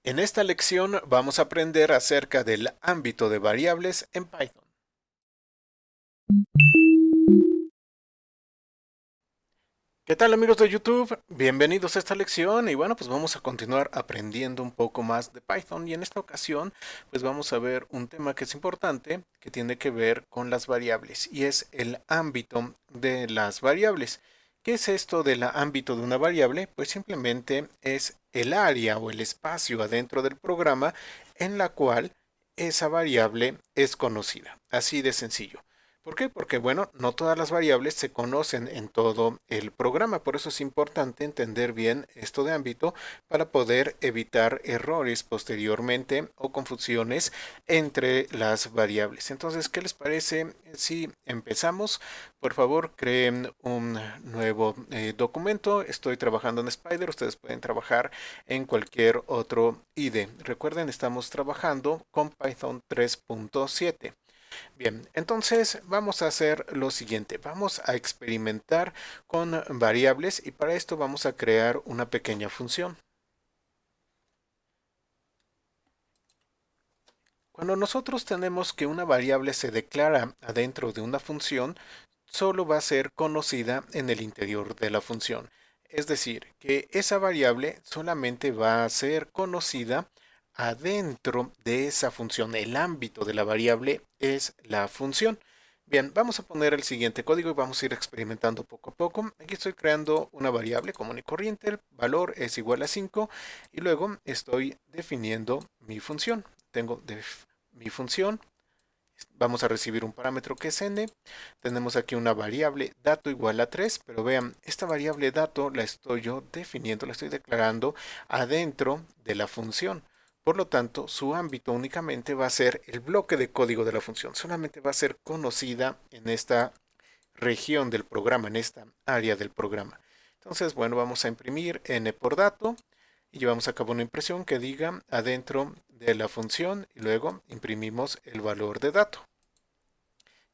En esta lección vamos a aprender acerca del ámbito de variables en Python. ¿Qué tal amigos de YouTube? Bienvenidos a esta lección y bueno, pues vamos a continuar aprendiendo un poco más de Python y en esta ocasión pues vamos a ver un tema que es importante que tiene que ver con las variables y es el ámbito de las variables. ¿Qué es esto del ámbito de una variable? Pues simplemente es el área o el espacio adentro del programa en la cual esa variable es conocida. Así de sencillo. ¿Por qué? Porque, bueno, no todas las variables se conocen en todo el programa, por eso es importante entender bien esto de ámbito para poder evitar errores posteriormente o confusiones entre las variables. Entonces, ¿qué les parece si empezamos? Por favor, creen un nuevo documento. Estoy trabajando en Spider, ustedes pueden trabajar en cualquier otro IDE. Recuerden, estamos trabajando con Python 3.7. Bien, entonces vamos a hacer lo siguiente. Vamos a experimentar con variables y para esto vamos a crear una pequeña función. Cuando nosotros tenemos que una variable se declara adentro de una función, solo va a ser conocida en el interior de la función. Es decir, que esa variable solamente va a ser conocida adentro de esa función. El ámbito de la variable es la función. Bien, vamos a poner el siguiente código y vamos a ir experimentando poco a poco. Aquí estoy creando una variable común y corriente, el valor es igual a 5 y luego estoy definiendo mi función. Tengo mi función, vamos a recibir un parámetro que es n. Tenemos aquí una variable dato igual a 3, pero vean, esta variable dato la estoy yo definiendo, la estoy declarando adentro de la función. Por lo tanto, su ámbito únicamente va a ser el bloque de código de la función. Solamente va a ser conocida en esta región del programa, en esta área del programa. Entonces, bueno, vamos a imprimir n por dato y llevamos a cabo una impresión que diga adentro de la función y luego imprimimos el valor de dato.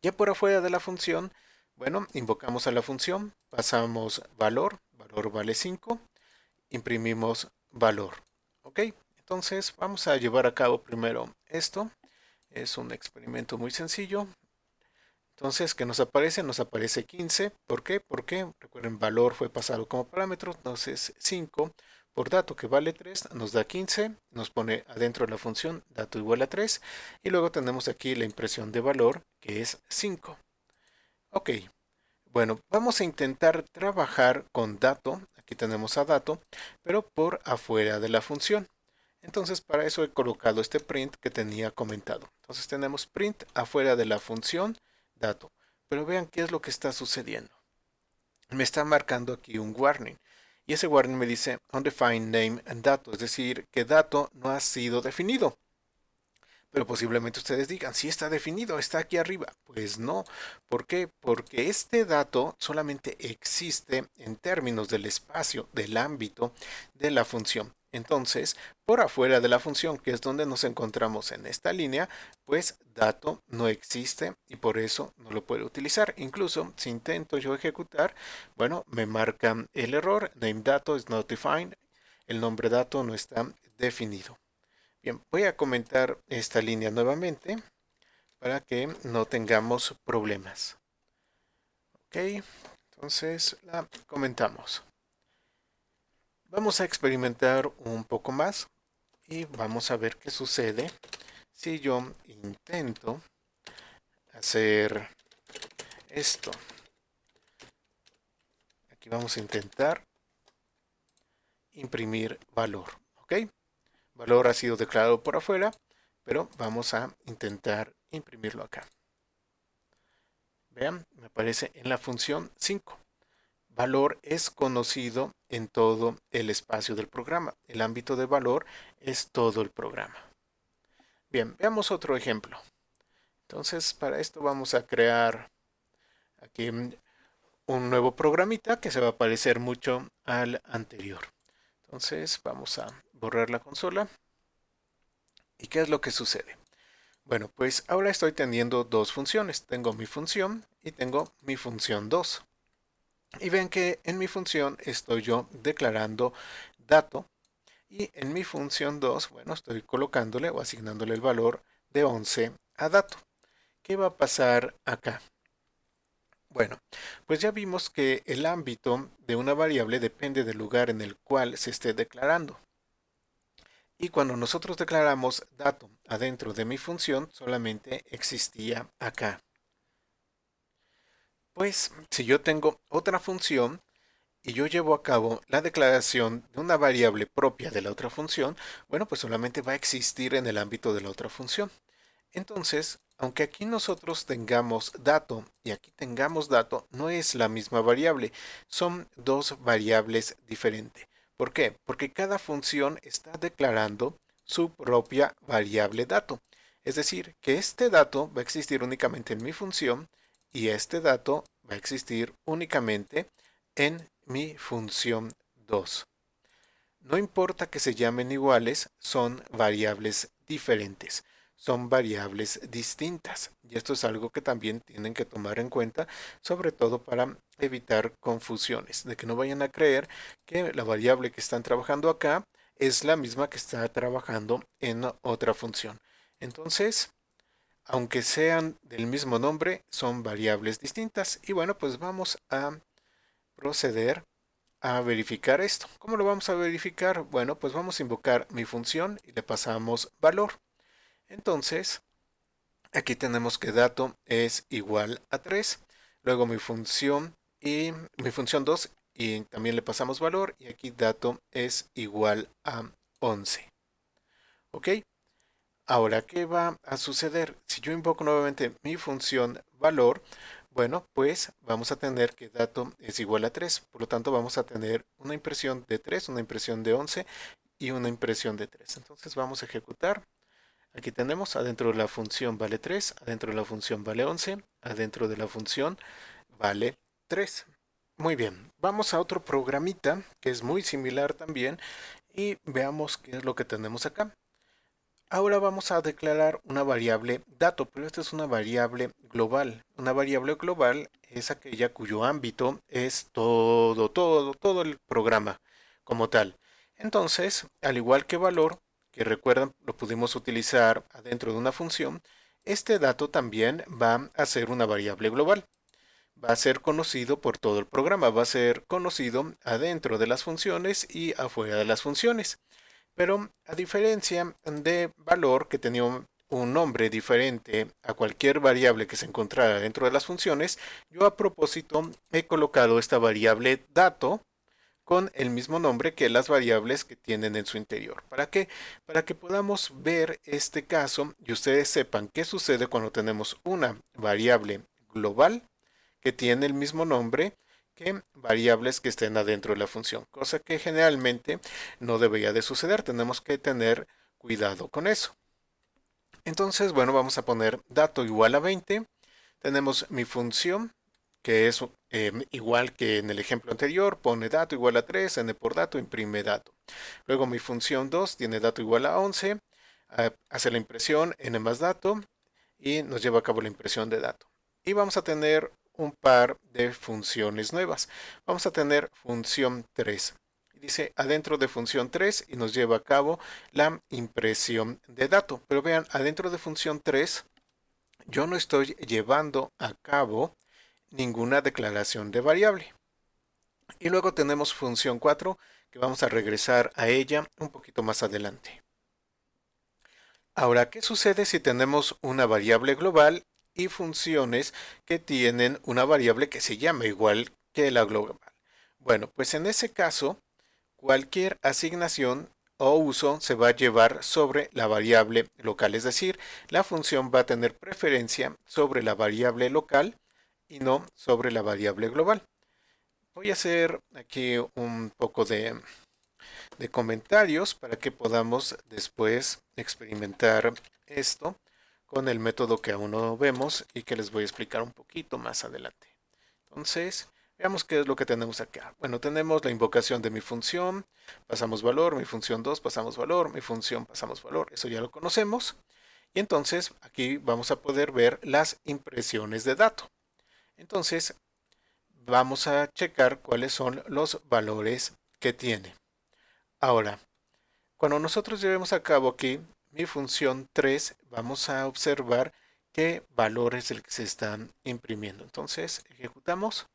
Ya por afuera de la función, bueno, invocamos a la función, pasamos valor, valor vale 5, imprimimos valor. ¿Ok? Entonces vamos a llevar a cabo primero esto. Es un experimento muy sencillo. Entonces, ¿qué nos aparece? Nos aparece 15. ¿Por qué? Porque, recuerden, valor fue pasado como parámetro. Entonces, 5 por dato que vale 3 nos da 15. Nos pone adentro de la función dato igual a 3. Y luego tenemos aquí la impresión de valor que es 5. Ok, bueno, vamos a intentar trabajar con dato. Aquí tenemos a dato, pero por afuera de la función. Entonces, para eso he colocado este print que tenía comentado. Entonces, tenemos print afuera de la función dato. Pero vean qué es lo que está sucediendo. Me está marcando aquí un warning. Y ese warning me dice undefined name and dato, es decir, que dato no ha sido definido. Pero posiblemente ustedes digan, sí está definido, está aquí arriba. Pues no. ¿Por qué? Porque este dato solamente existe en términos del espacio, del ámbito de la función. Entonces, por afuera de la función, que es donde nos encontramos en esta línea, pues dato no existe y por eso no lo puedo utilizar. Incluso si intento yo ejecutar, bueno, me marca el error, name dato is not defined, el nombre dato no está definido. Bien, voy a comentar esta línea nuevamente para que no tengamos problemas. Ok, entonces la comentamos. Vamos a experimentar un poco más y vamos a ver qué sucede si yo intento hacer esto. Aquí vamos a intentar imprimir valor. Ok, valor ha sido declarado por afuera, pero vamos a intentar imprimirlo acá. Vean, me aparece en la función 5. Valor es conocido en todo el espacio del programa. El ámbito de valor es todo el programa. Bien, veamos otro ejemplo. Entonces, para esto vamos a crear aquí un nuevo programita que se va a parecer mucho al anterior. Entonces, vamos a borrar la consola. ¿Y qué es lo que sucede? Bueno, pues ahora estoy teniendo dos funciones. Tengo mi función y tengo mi función 2. Y ven que en mi función estoy yo declarando dato Y en mi función 2, bueno, estoy colocándole o asignándole el valor de 11 a dato. ¿Qué va a pasar acá? Bueno, pues ya vimos que el ámbito de una variable depende del lugar en el cual se esté declarando. Y cuando nosotros declaramos dato adentro de mi función, solamente existía acá. Pues si yo tengo otra función y yo llevo a cabo la declaración de una variable propia de la otra función, bueno, pues solamente va a existir en el ámbito de la otra función. Entonces, aunque aquí nosotros tengamos dato y aquí tengamos dato, no es la misma variable, son dos variables diferentes. ¿Por qué? Porque cada función está declarando su propia variable dato. Es decir, que este dato va a existir únicamente en mi función y este dato va a existir únicamente en mi función 2. No importa que se llamen iguales, son variables diferentes, son variables distintas. Y esto es algo que también tienen que tomar en cuenta, sobre todo para evitar confusiones, de que no vayan a creer que la variable que están trabajando acá es la misma que está trabajando en otra función. Entonces, aunque sean del mismo nombre, son variables distintas. Y bueno, pues vamos a proceder a verificar esto. ¿Cómo lo vamos a verificar? Bueno, pues vamos a invocar mi función y le pasamos valor. Entonces, aquí tenemos que dato es igual a 3. Luego mi función 2 y también le pasamos valor y aquí dato es igual a 11. ¿Ok? Ahora, ¿qué va a suceder? Si yo invoco nuevamente mi función valor, bueno, pues vamos a tener que dato es igual a 3. Por lo tanto, vamos a tener una impresión de 3, una impresión de 11 y una impresión de 3. Entonces vamos a ejecutar. Aquí tenemos adentro de la función vale 3, adentro de la función vale 11, adentro de la función vale 3. Muy bien, vamos a otro programita que es muy similar también y veamos qué es lo que tenemos acá. Ahora vamos a declarar una variable dato, pero esta es una variable global. Una variable global es aquella cuyo ámbito es todo el programa como tal. Entonces, al igual que valor, que recuerdan lo pudimos utilizar adentro de una función, este dato también va a ser una variable global. Va a ser conocido por todo el programa, va a ser conocido adentro de las funciones y afuera de las funciones. Pero a diferencia de valor que tenía un nombre diferente a cualquier variable que se encontrara dentro de las funciones, yo a propósito he colocado esta variable dato con el mismo nombre que las variables que tienen en su interior. ¿Para qué? Para que podamos ver este caso y ustedes sepan qué sucede cuando tenemos una variable global que tiene el mismo nombre que variables que estén adentro de la función, cosa que generalmente no debería de suceder. Tenemos que tener cuidado con eso. Entonces, bueno, vamos a poner dato igual a 20. Tenemos mi función, que es igual que en el ejemplo anterior, pone dato igual a 3, n por dato, imprime dato. Luego mi función 2 tiene dato igual a 11, hace la impresión n más dato y nos lleva a cabo la impresión de dato. Y vamos a tener un par de funciones nuevas. Vamos a tener función 3. Dice adentro de función 3 y nos lleva a cabo la impresión de dato. Pero vean, adentro de función 3 yo no estoy llevando a cabo ninguna declaración de variable. Y luego tenemos función 4 que vamos a regresar a ella un poquito más adelante. Ahora, ¿qué sucede si tenemos una variable global y funciones que tienen una variable que se llama igual que la global? Bueno, pues en ese caso, cualquier asignación o uso se va a llevar sobre la variable local, es decir, la función va a tener preferencia sobre la variable local y no sobre la variable global. Voy a hacer aquí un poco de comentarios para que podamos después experimentar esto con el método que aún no vemos y que les voy a explicar un poquito más adelante. Entonces, veamos qué es lo que tenemos acá. Bueno, tenemos la invocación de mi función, pasamos valor, mi función 2, pasamos valor, mi función, pasamos valor, eso ya lo conocemos. Y entonces aquí vamos a poder ver las impresiones de dato. Entonces, vamos a checar cuáles son los valores que tiene. Ahora, Cuando nosotros llevemos a cabo aquí mi función 3, vamos a observar qué valor es el que se está imprimiendo. Entonces, ejecutamos.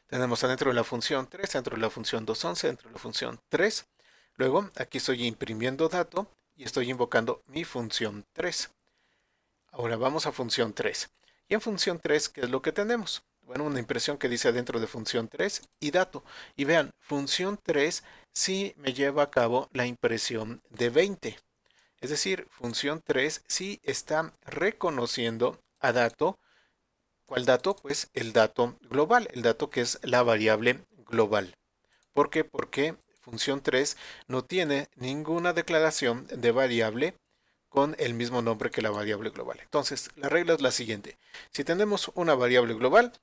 Tenemos adentro de la función 3, dentro de la función 211, dentro de la función 3. Luego, aquí estoy imprimiendo dato y estoy invocando mi función 3. Ahora vamos a función 3. Y en función 3, ¿qué es lo que tenemos? Bueno, una impresión que dice adentro de función 3 y dato. Y vean, función 3 sí me lleva a cabo la impresión de 20. Es decir, función 3 sí está reconociendo a dato. ¿Cuál dato? Pues el dato global, el dato que es la variable global. ¿Por qué? Porque función 3 no tiene ninguna declaración de variable con el mismo nombre que la variable global. Entonces, la regla es la siguiente. Si tenemos una variable global,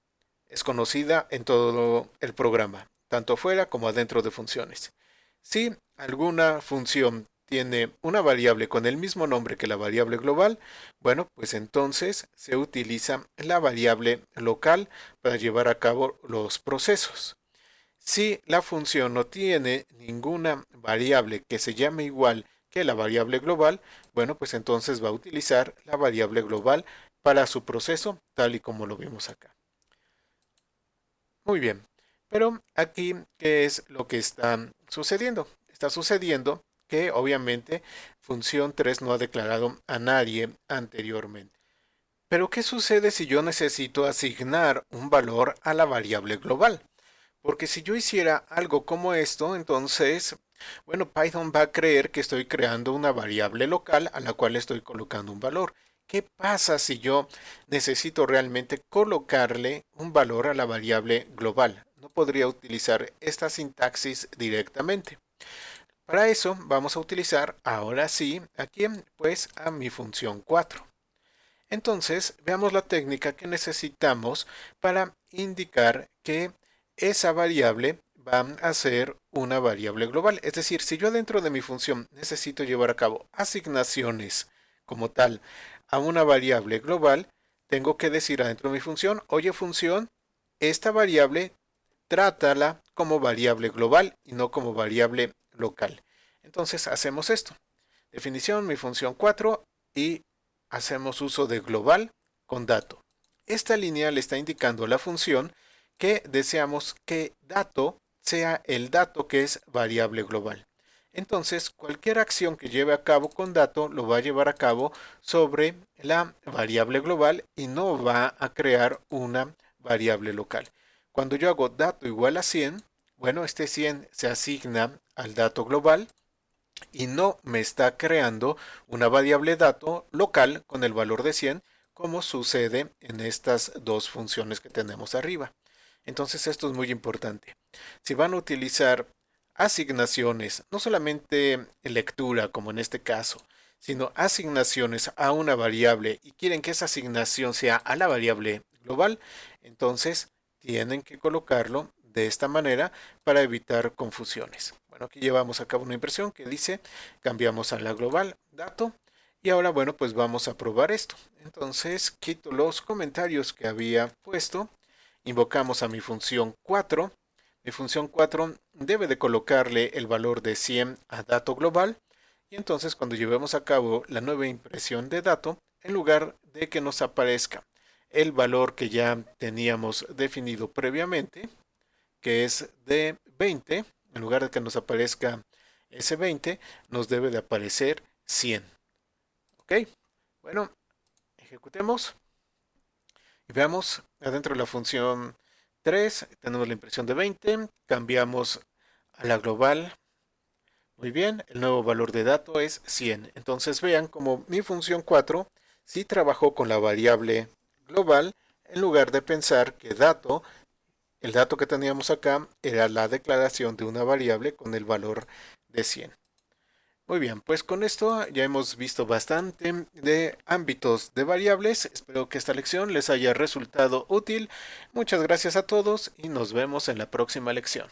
es conocida en todo el programa, tanto fuera como adentro de funciones. Si alguna función tiene una variable con el mismo nombre que la variable global, bueno, pues entonces se utiliza la variable local para llevar a cabo los procesos. Si la función no tiene ninguna variable que se llame igual que la variable global, bueno, pues entonces va a utilizar la variable global para su proceso, tal y como lo vimos acá. Muy bien, pero aquí, ¿qué es lo que está sucediendo? Está sucediendo que obviamente función 3 no ha declarado a nadie anteriormente. Pero ¿qué sucede si yo necesito asignar un valor a la variable global? Porque si yo hiciera algo como esto, entonces, bueno, Python va a creer que estoy creando una variable local a la cual estoy colocando un valor. ¿Qué pasa si yo necesito realmente colocarle un valor a la variable global? No podría utilizar esta sintaxis directamente. Para eso vamos a utilizar ahora sí aquí pues a mi función 4. Entonces veamos la técnica que necesitamos para indicar que esa variable va a ser una variable global. Es decir, si yo dentro de mi función necesito llevar a cabo asignaciones como tal a una variable global, tengo que decir adentro de mi función, oye función, esta variable trátala como variable global y no como variable local. Entonces hacemos esto. Definición, mi función 4 y hacemos uso de global con dato. Esta línea le está indicando a la función que deseamos que dato sea el dato que es variable global. Entonces, cualquier acción que lleve a cabo con dato lo va a llevar a cabo sobre la variable global y no va a crear una variable local. Cuando yo hago dato igual a 100, bueno, este 100 se asigna al dato global y no me está creando una variable dato local con el valor de 100 como sucede en estas dos funciones que tenemos arriba. Entonces esto es muy importante. Si van a utilizar asignaciones, no solamente lectura como en este caso, sino asignaciones a una variable y quieren que esa asignación sea a la variable global, entonces tienen que colocarlo de esta manera para evitar confusiones. Bueno, aquí llevamos a cabo una impresión que dice cambiamos a la global dato y ahora bueno pues vamos a probar esto. Entonces quito los comentarios que había puesto, invocamos a mi función 4. Mi función 4 debe de colocarle el valor de 100 a dato global y entonces cuando llevemos a cabo la nueva impresión de dato, en lugar de que nos aparezca el valor que ya teníamos definido previamente, que es de 20, en lugar de que nos aparezca ese 20, nos debe de aparecer 100. ¿Ok? Bueno, ejecutemos y veamos adentro de la función 3, tenemos la impresión de 20, cambiamos a la global. Muy bien, el nuevo valor de dato es 100. Entonces vean como mi función 4 sí trabajó con la variable global en lugar de pensar que dato, el dato que teníamos acá era la declaración de una variable con el valor de 100. Muy bien, pues con esto ya hemos visto bastante de ámbitos de variables. Espero que esta lección les haya resultado útil. Muchas gracias a todos y nos vemos en la próxima lección.